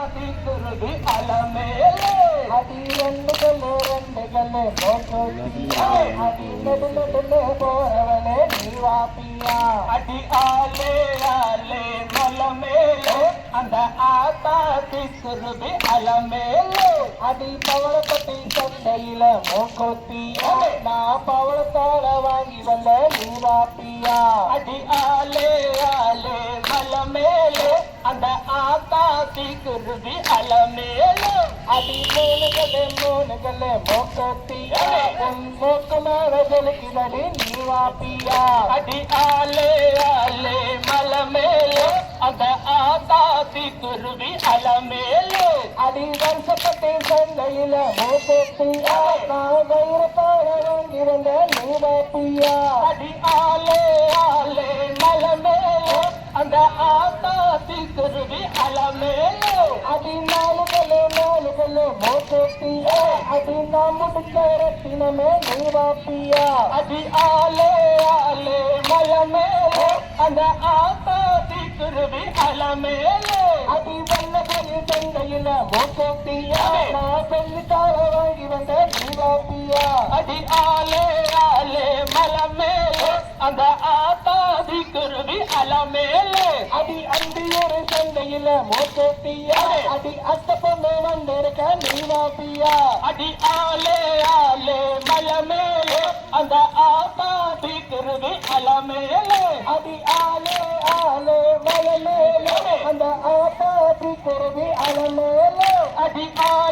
குருவி அலமேலே அடி ரெண்டு கல்லு மோக்கோத்தியா அடி நெடுல போறவனே நீவாப்பியா அடி ஆலே ஆலே மலமேலே அந்த ஆத்தாத்தி குருவி அலமேலே அடி பவளப்பட்டி சண்டையில மோக்கோத்தியா நான் பவளத்தால வாங்கி வந்த நீவாப்பியா அடி ஆலே ஆலே மலமேலே அந்த ஆத்தாத்தி குருவி அலமேலே அடி மூணுகல்ல மோக்கோத்தியா உன் மோக்கமான ஜலிக்குதடி நீவாப்பியா அடி ஆலே ஆலே மலமேலே அந்த ஆத்தாத்தி குருவி அலமேலே அடி வருஷப்பட்டி சண்டையில மோக்கோத்தியா நான் வைரத்தால வாங்கி வந்த நீவாப்பியா அடி ஆலே ஆலே மலமேலே அந்த ஆத்தாத்தி குருவி அலமேலே அடி நாலுகல்ல மோக்கோத்தியா அடி நான் முடிச்ச ரத்தினமே நீவாப்பியா அடி ஆலே ஆலே மலமேலே அந்த ஆத்தாத்தி குருவி அலமேலே அடி வல்லபடி சண்டையில மோக்கோத்தியா நான் சொல்லித்தார வாங்கி வந்த நீவாப்பியா அடி ஆலே ஆலே மலமேலே அந்த ஆத்தாத்தி குருவி அலமேலே அடி அந்தியோரு சண்டையில மோக்கோத்தியா அடி அத்த பொண்ணு வந்திருக்க நீவாப்பியா அடி ஆலே ஆலே மலமேலே அந்த ஆத்தாத்தி குருவி அலமேலே அடி ஆலே மலமேலே அந்த ஆத்தாத்தி குருவி அலமேலே அடி ஆலே